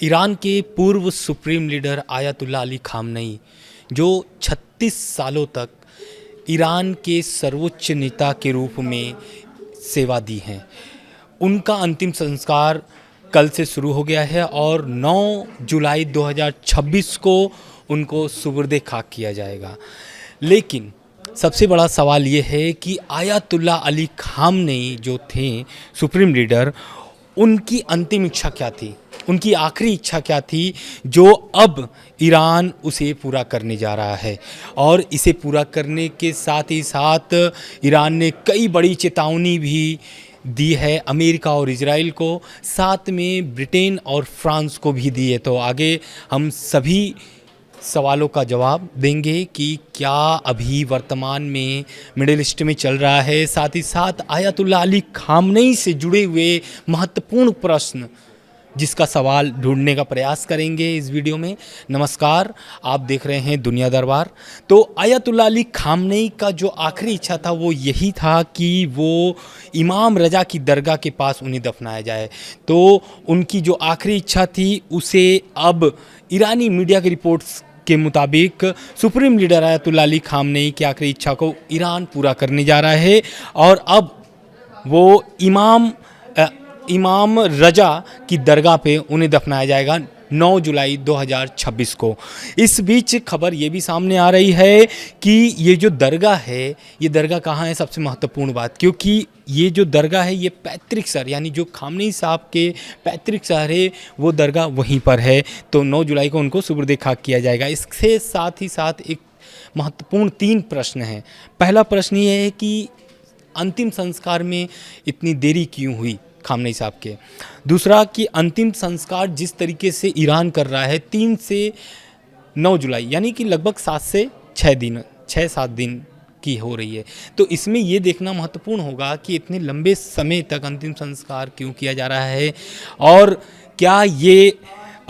Iran के पूर्व supreme leader ayatollah Ali Khamenei जो 36 सालों तक ईरान के सर्वोच्च नेता के रूप में सेवा दी हैं, उनका अंतिम संस्कार कल से शुरू हो गया है और 9 जुलाई 2026 को उनको सुपुर्द खाक किया जाएगा। लेकिन सबसे बड़ा सवाल ये है कि आयतुल्ला अली खामनेई जो थे सुप्रीम लीडर, उनकी अंतिम इच्छा क्या थी, उनकी आखिरी इच्छा क्या थी जो अब ईरान उसे पूरा करने जा रहा है। और इसे पूरा करने के साथ ही साथ ईरान ने कई बड़ी चेतावनी भी दी है अमेरिका और इजराइल को, साथ में ब्रिटेन और फ्रांस को भी दी है। तो आगे हम सभी सवालों का जवाब देंगे कि क्या अभी वर्तमान में मिडिल ईस्ट में चल रहा है, साथ ही साथ आयतुल्ला अली खामनेई से जुड़े हुए महत्वपूर्ण प्रश्न जिसका सवाल ढूंढने का प्रयास करेंगे इस वीडियो में। नमस्कार, आप देख रहे हैं दुनिया दरबार। तो आयतुल्ला अली खामनेई का जो आखिरी इच्छा था वो यही था कि वो इमाम रजा की दरगाह के पास उन्हें दफनाया जाए। तो उनकी जो आखिरी इच्छा थी उसे अब ईरानी मीडिया की रिपोर्ट्स के मुताबिक supreme leader ayatollah Ali Khamenei की आखिरी इच्छा को ईरान पूरा करने जा रहा है और अब वो इमाम रजा की दरगाह पे उन्हें दफनाया जाएगा 9 जुलाई 2026 को। इस बीच खबर ये भी सामने आ रही है कि ये जो दरगाह है, ये दरगाह कहाँ है, सबसे महत्वपूर्ण बात, क्योंकि ये जो दरगाह है ये पैतृक शहर यानी जो खामनेई साहब के पैतृक शहर है वो दरगाह वहीं पर है। तो 9 जुलाई को उनको सुपुर्द खाक किया जाएगा। इसके साथ ही साथ एक महत्वपूर्ण 3 प्रश्न हैं। पहला प्रश्न ये है कि अंतिम संस्कार में इतनी देरी क्यों हुई खामनेई साहब के। दूसरा कि अंतिम संस्कार जिस तरीके से ईरान कर रहा है 3 से 9 जुलाई यानी कि लगभग 7 से 6-7 दिन की हो रही है। तो इसमें ये देखना महत्वपूर्ण होगा कि इतने लंबे समय तक अंतिम संस्कार क्यों किया जा रहा है और क्या ये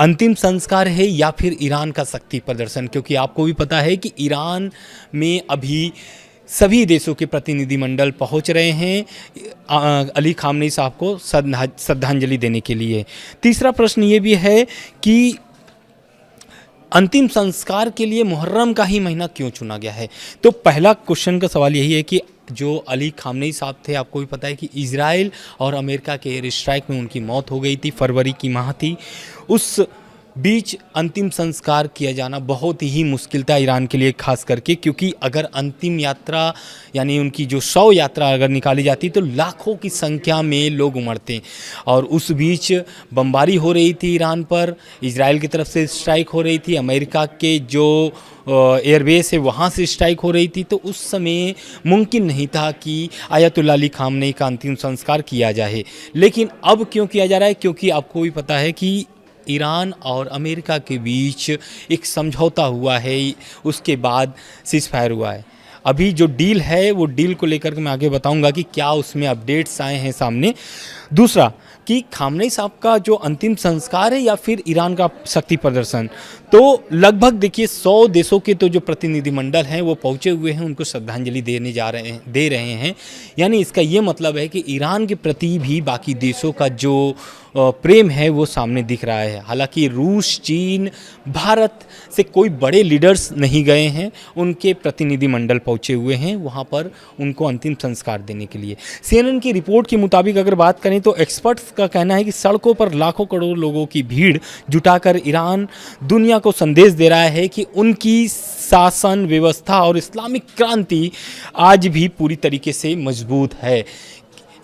अंतिम संस्कार है या फिर ईरान का शक्ति प्रदर्शन, क्योंकि आपको भी पता है कि ईरान में अभी सभी देशों के प्रतिनिधिमंडल पहुंच रहे हैं अली खामनेई साहब को श्रद्धांजलि देने के लिए। तीसरा प्रश्न ये भी है कि अंतिम संस्कार के लिए मुहर्रम का ही महीना क्यों चुना गया है। तो पहला क्वेश्चन का सवाल यही है कि जो अली खामनेई साहब थे, आपको भी पता है कि इजराइल और अमेरिका के एयर स्ट्राइक में उनकी मौत हो गई थी, फरवरी की माह थी। उस बीच अंतिम संस्कार किया जाना बहुत ही मुश्किल था ईरान के लिए, खास करके क्योंकि अगर अंतिम यात्रा यानी उनकी जो शव यात्रा अगर निकाली जाती तो लाखों की संख्या में लोग उमड़ते और उस बीच बमबारी हो रही थी ईरान पर, इजराइल की तरफ से स्ट्राइक हो रही थी, अमेरिका के जो एयरबेस है वहाँ से स्ट्राइक हो रही थी। तो उस समय मुमकिन नहीं था कि आयतुल्ला अली खामनेई का अंतिम संस्कार किया जाए। लेकिन अब क्यों किया जा रहा है, क्योंकि आपको भी पता है कि ईरान और अमेरिका के बीच एक समझौता हुआ है, उसके बाद सीज़फायर हुआ है। अभी जो डील है वो डील को लेकर के मैं आगे बताऊंगा कि क्या उसमें अपडेट्स आए हैं सामने। दूसरा कि खामनेई साहब का जो अंतिम संस्कार है या फिर ईरान का शक्ति प्रदर्शन, तो लगभग देखिए 100 देशों के तो जो प्रतिनिधिमंडल हैं वो पहुंचे हुए हैं, उनको श्रद्धांजलि दे रहे हैं। यानी इसका ये मतलब है कि ईरान के प्रति भी बाकी देशों का जो प्रेम है वो सामने दिख रहा है। हालांकि रूस, चीन, भारत से कोई बड़े लीडर्स नहीं गए हैं, उनके प्रतिनिधिमंडल पहुंचे हुए हैं वहाँ पर उनको अंतिम संस्कार देने के लिए। CNN की रिपोर्ट के मुताबिक अगर बात करें तो एक्सपर्ट्स का कहना है कि सड़कों पर लाखों करोड़ लोगों की भीड़ जुटाकर ईरान दुनिया को संदेश दे रहा है कि उनकी शासन व्यवस्था और इस्लामिक क्रांति आज भी पूरी तरीके से मजबूत है।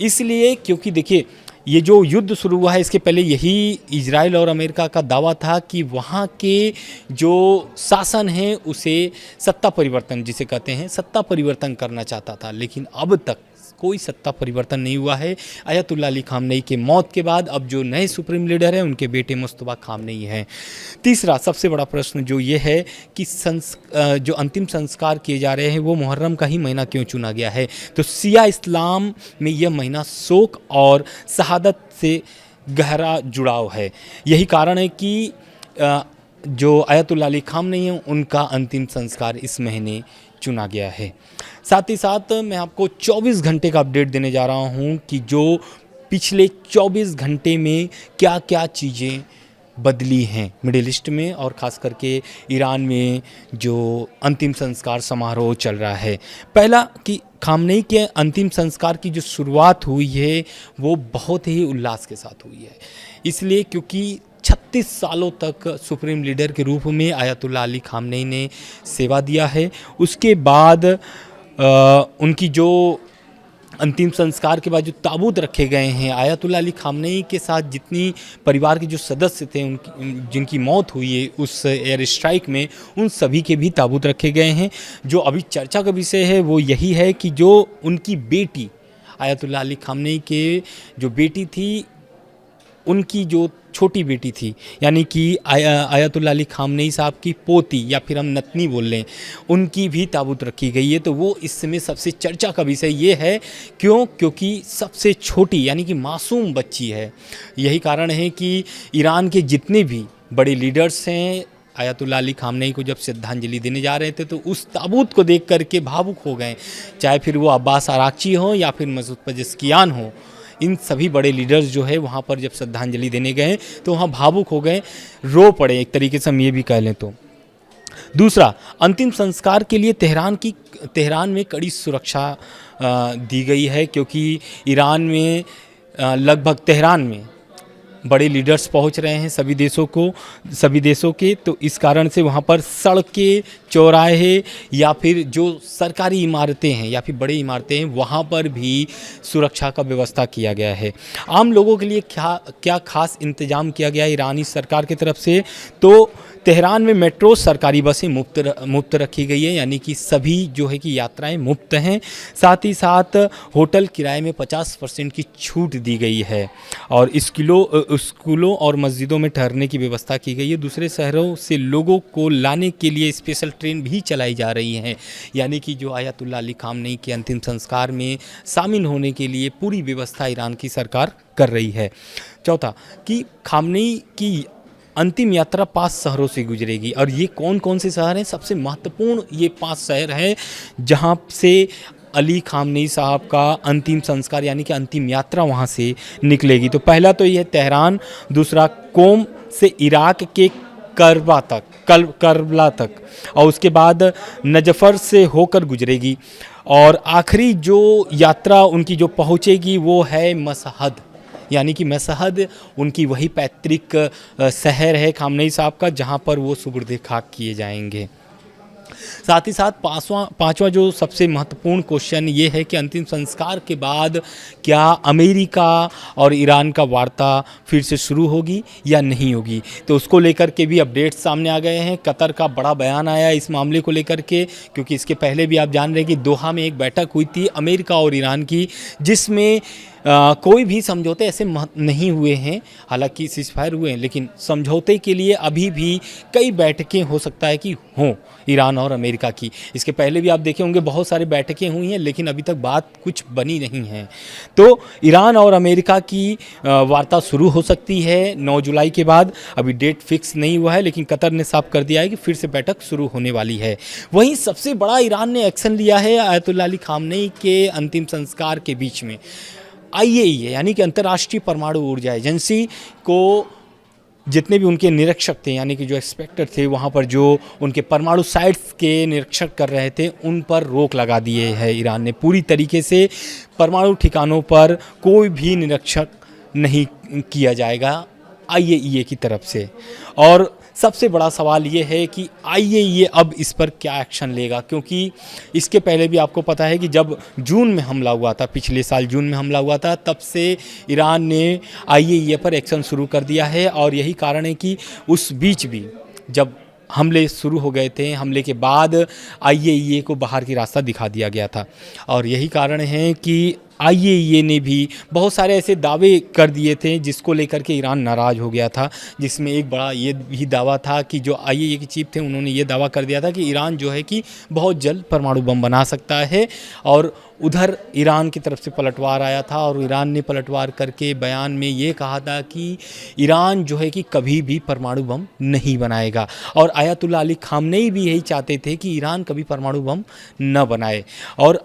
इसलिए क्योंकि देखिए ये जो युद्ध शुरू हुआ है इसके पहले यही इजराइल और अमेरिका का दावा था कि वहाँ के जो शासन है उसे सत्ता परिवर्तन जिसे कहते हैं सत्ता परिवर्तन करना चाहता था, लेकिन अब तक कोई सत्ता परिवर्तन नहीं हुआ है। आयतुल्ला अली खामनेई के मौत के बाद अब जो नए सुप्रीम लीडर हैं उनके बेटे मुस्तफा खामनेई हैं। तीसरा सबसे बड़ा प्रश्न जो ये है कि जो अंतिम संस्कार किए जा रहे हैं वो मुहर्रम का ही महीना क्यों चुना गया है। तो शिया इस्लाम में यह महीना शोक और शहादत से गहरा जुड़ाव है। यही कारण है कि जो आयतुल्ला अली खामनेई हैं उनका अंतिम संस्कार इस महीने चुना गया है। साथ ही साथ मैं आपको 24 घंटे का अपडेट देने जा रहा हूं कि जो पिछले 24 घंटे में क्या क्या चीज़ें बदली हैं मिडिल ईस्ट में और ख़ास करके ईरान में जो अंतिम संस्कार समारोह चल रहा है। पहला कि खामनेई के अंतिम संस्कार की जो शुरुआत हुई है वो बहुत ही उल्लास के साथ हुई है, इसलिए क्योंकि 36 सालों तक सुप्रीम लीडर के रूप में आयतुल्लाह अली खामनेई ने सेवा दिया है। उसके बाद उनकी जो अंतिम संस्कार के बाद जो ताबूत रखे गए हैं, आयतुल्लाह अली खामनेई के साथ जितनी परिवार के जो सदस्य थे उनकी जिनकी मौत हुई है उस एयर स्ट्राइक में, उन सभी के भी ताबूत रखे गए हैं। जो अभी चर्चा का विषय है वो यही है कि जो उनकी बेटी आयतुल्लाह अली खामनेई के जो बेटी थी, उनकी जो छोटी बेटी थी यानी कि आयतुल्लाह अली खामनेई साहब की पोती या फिर हम नतनी बोल लें, उनकी भी ताबूत रखी गई है। तो वो इस समय सबसे चर्चा का विषय ये है, क्योंकि सबसे छोटी यानी कि मासूम बच्ची है। यही कारण है कि ईरान के जितने भी बड़े लीडर्स हैं आयतुल्लाह अली खामनेई को जब श्रद्धांजलि देने जा रहे थे तो उस ताबूत को देख करके भावुक हो गए, चाहे फिर वो अब्बास आरागची हो या फिर मसूद पेजेश्कियान हो। इन सभी बड़े लीडर्स जो है वहाँ पर जब श्रद्धांजलि देने गए तो वहाँ भावुक हो गए, रो पड़े, एक तरीके से हम ये भी कह लें तो। दूसरा, अंतिम संस्कार के लिए तेहरान में कड़ी सुरक्षा दी गई है, क्योंकि ईरान में लगभग तेहरान में बड़े लीडर्स पहुंच रहे हैं सभी देशों के, तो इस कारण से वहाँ पर सड़कें, चौराहे या फिर जो सरकारी इमारतें हैं या फिर बड़ी इमारतें हैं वहाँ पर भी सुरक्षा का व्यवस्था किया गया है। आम लोगों के लिए क्या खास इंतजाम किया गया है ईरानी सरकार की तरफ से, तो तेहरान में मेट्रो सरकारी बसें मुफ्त रखी गई है, यानी कि सभी जो है कि यात्राएं मुफ्त हैं। साथ ही साथ होटल किराए में 50% की छूट दी गई है और स्कूलों और मस्जिदों में ठहरने की व्यवस्था की गई है। दूसरे शहरों से लोगों को लाने के लिए स्पेशल ट्रेन भी चलाई जा रही हैं, यानी कि जो आयतुल्लाह अली खामनेई के अंतिम संस्कार में शामिल होने के लिए पूरी व्यवस्था ईरान की सरकार कर रही है। चौथा कि खामनेई की अंतिम यात्रा 5 शहरों से गुजरेगी, और ये कौन कौन से शहर हैं? सबसे महत्वपूर्ण ये 5 शहर हैं जहाँ से अली खामनेई साहब का अंतिम संस्कार यानी कि अंतिम यात्रा वहाँ से निकलेगी। तो पहला तो ये तेहरान, दूसरा कोम से इराक के करबला तक, और उसके बाद नजफर से होकर गुजरेगी, और आखिरी जो यात्रा उनकी जो पहुँचेगी वो है मशहद, यानी कि मशहद उनकी वही पैतृक शहर है खामनेई साहब का, जहाँ पर वो सुपुर्द खाक किए जाएंगे। साथ ही साथ पांचवा जो सबसे महत्वपूर्ण क्वेश्चन ये है कि अंतिम संस्कार के बाद क्या अमेरिका और ईरान का वार्ता फिर से शुरू होगी या नहीं होगी, तो उसको लेकर के भी अपडेट्स सामने आ गए हैं। कतर का बड़ा बयान आया इस मामले को लेकर के, क्योंकि इसके पहले भी आप जान रहे हैं कि दोहा में एक बैठक हुई थी अमेरिका और ईरान की, जिसमें कोई भी समझौते ऐसे नहीं हुए हैं। हालांकि सीज़फायर हुए हैं, लेकिन समझौते के लिए अभी भी कई बैठकें हो सकता है कि हों ईरान और अमेरिका की। इसके पहले भी आप देखे होंगे बहुत सारी बैठकें हुई हैं, लेकिन अभी तक बात कुछ बनी नहीं है। तो ईरान और अमेरिका की वार्ता शुरू हो सकती है 9 जुलाई के बाद। अभी डेट फिक्स नहीं हुआ है, लेकिन कतर ने साफ कर दिया है कि फिर से बैठक शुरू होने वाली है। वहीं सबसे बड़ा ईरान ने एक्शन लिया है आयतुल्लाह अली खामनेई के अंतिम संस्कार के बीच में। IAEA यानी कि अंतर्राष्ट्रीय परमाणु ऊर्जा एजेंसी को जितने भी उनके निरीक्षक थे, यानी कि जो एक्सपेक्टर थे वहाँ पर जो उनके परमाणु साइट्स के निरीक्षक कर रहे थे, उन पर रोक लगा दिए है ईरान ने। पूरी तरीके से परमाणु ठिकानों पर कोई भी निरीक्षक नहीं किया जाएगा IAEA की तरफ से। और सबसे बड़ा सवाल ये है कि IAEA अब इस पर क्या एक्शन लेगा, क्योंकि इसके पहले भी आपको पता है कि जब जून में हमला हुआ था, पिछले साल जून में हमला हुआ था, तब से ईरान ने IAEA पर एक्शन शुरू कर दिया है। और यही कारण है कि उस बीच भी जब हमले शुरू हो गए थे, हमले के बाद IAEA को बाहर की रास्ता दिखा दिया गया था। और यही कारण है कि IAEA ने भी बहुत सारे ऐसे दावे कर दिए थे जिसको लेकर के ईरान नाराज़ हो गया था, जिसमें एक बड़ा ये भी दावा था कि जो IAEA के चीफ थे उन्होंने ये दावा कर दिया था कि ईरान जो है कि बहुत जल्द परमाणु बम बना सकता है। और उधर ईरान की तरफ से पलटवार आया था, और ईरान ने पलटवार करके बयान में ये कहा था कि ईरान जो है कि कभी भी परमाणु बम नहीं बनाएगा। और आयतुल्लाह अली खामनेई भी यही चाहते थे कि ईरान कभी परमाणु बम न बनाए। और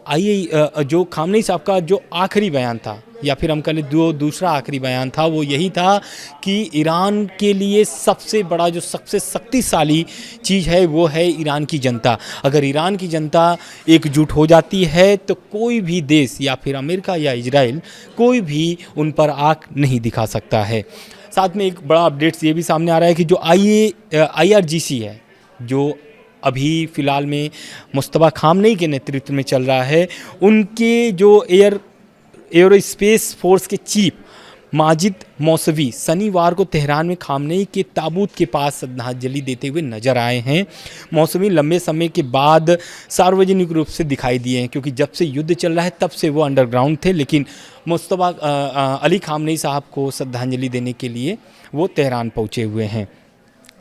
जो खामनेई साहब का जो आखिरी बयान था, या फिर हम कह लें दूसरा आखिरी बयान था, वो यही था कि ईरान के लिए सबसे बड़ा जो सबसे शक्तिशाली चीज़ है वो है ईरान की जनता। अगर ईरान की जनता एकजुट हो जाती है तो कोई भी देश या फिर अमेरिका या इजराइल कोई भी उन पर आँख नहीं दिखा सकता है। साथ में एक बड़ा अपडेट्स ये भी सामने आ रहा है कि जो IRGC है, जो अभी फ़िलहाल में मुस्तफ़ा खामनेई के नेतृत्व में चल रहा है, उनके जो एयरोस्पेस फोर्स के चीफ माजिद मौसवी शनिवार को तेहरान में खामनेई के ताबूत के पास श्रद्धांजलि देते हुए नजर आए हैं। मौसवी लंबे समय के बाद सार्वजनिक रूप से दिखाई दिए हैं, क्योंकि जब से युद्ध चल रहा है तब से वो अंडरग्राउंड थे, लेकिन मुस्तफ़ा अली खामनेई साहब को श्रद्धांजलि देने के लिए वो तेहरान पहुँचे हुए हैं।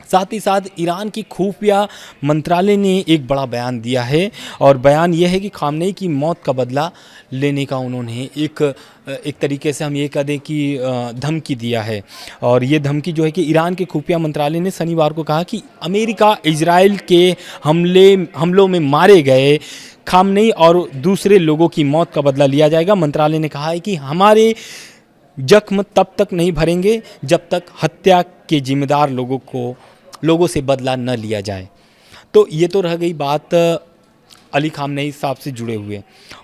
साथ ही साथ ईरान की खुफिया मंत्रालय ने एक बड़ा बयान दिया है, और बयान यह है कि खामनेई की मौत का बदला लेने का उन्होंने एक तरीके से हम ये कह दें कि धमकी दिया है। और ये धमकी जो है कि ईरान के खुफिया मंत्रालय ने शनिवार को कहा कि अमेरिका इजराइल के हमलों में मारे गए खामनेई और दूसरे लोगों की मौत का बदला लिया जाएगा। मंत्रालय ने कहा है कि हमारे जख्म तब तक नहीं भरेंगे जब तक हत्या के जिम्मेदार लोगों से बदला न लिया जाए। तो ये तो रह गई बात अली खामनेई साहब से जुड़े हुए।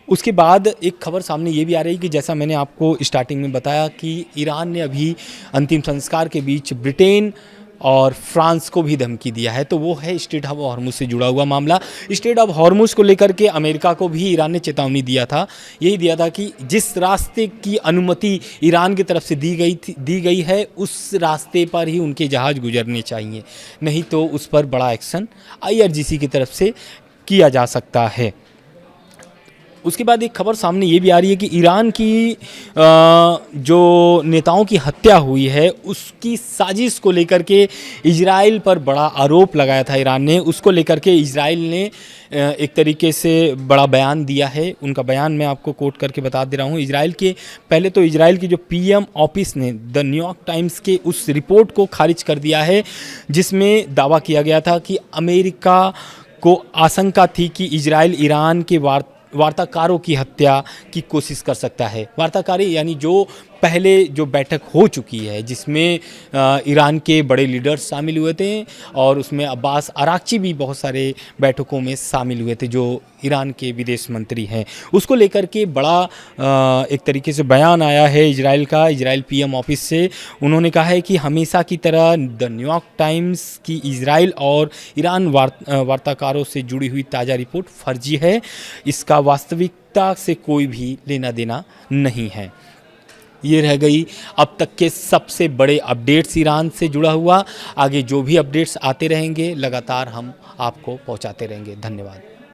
उसके बाद एक खबर सामने ये भी आ रही है कि जैसा मैंने आपको स्टार्टिंग में बताया कि ईरान ने अभी अंतिम संस्कार के बीच ब्रिटेन और फ्रांस को भी धमकी दिया है। तो वो है स्ट्रेट ऑफ हॉर्मुज से जुड़ा हुआ मामला। स्ट्रेट ऑफ हॉर्मुज को लेकर के अमेरिका को भी ईरान ने चेतावनी दिया था, यही दिया था कि जिस रास्ते की अनुमति ईरान की तरफ से दी गई है उस रास्ते पर ही उनके जहाज़ गुजरने चाहिए, नहीं तो उस पर बड़ा एक्शन IRGC की तरफ से किया जा सकता है। उसके बाद एक खबर सामने ये भी आ रही है कि ईरान की जो नेताओं की हत्या हुई है उसकी साजिश को लेकर के इजराइल पर बड़ा आरोप लगाया था ईरान ने। उसको लेकर के इजराइल ने एक तरीके से बड़ा बयान दिया है। उनका बयान मैं आपको कोट करके बता दे रहा हूँ। पहले तो इजराइल की जो PM ऑफिस ने द न्यूयॉर्क टाइम्स के उस रिपोर्ट को खारिज कर दिया है जिसमें दावा किया गया था कि अमेरिका को आशंका थी कि इजराइल ईरान के वार्ताकारों की हत्या की कोशिश कर सकता है। वार्ताकारी यानी जो पहले जो बैठक हो चुकी है जिसमें ईरान के बड़े लीडर्स शामिल हुए थे और उसमें अब्बास अराक्ची भी बहुत सारे बैठकों में शामिल हुए थे जो ईरान के विदेश मंत्री हैं। उसको लेकर के बड़ा एक तरीके से बयान आया है इजराइल PM ऑफिस से। उन्होंने कहा है कि हमेशा की तरह द न्यूयॉर्क टाइम्स की इजराइल और ईरान वार्ताकारों से जुड़ी हुई ताज़ा रिपोर्ट फर्जी है, इसका वास्तविकता से कोई भी लेना देना नहीं है। ये रह गई अब तक के सबसे बड़े अपडेट्स ईरान से जुड़ा हुआ। आगे जो भी अपडेट्स आते रहेंगे लगातार हम आपको पहुंचाते रहेंगे। धन्यवाद।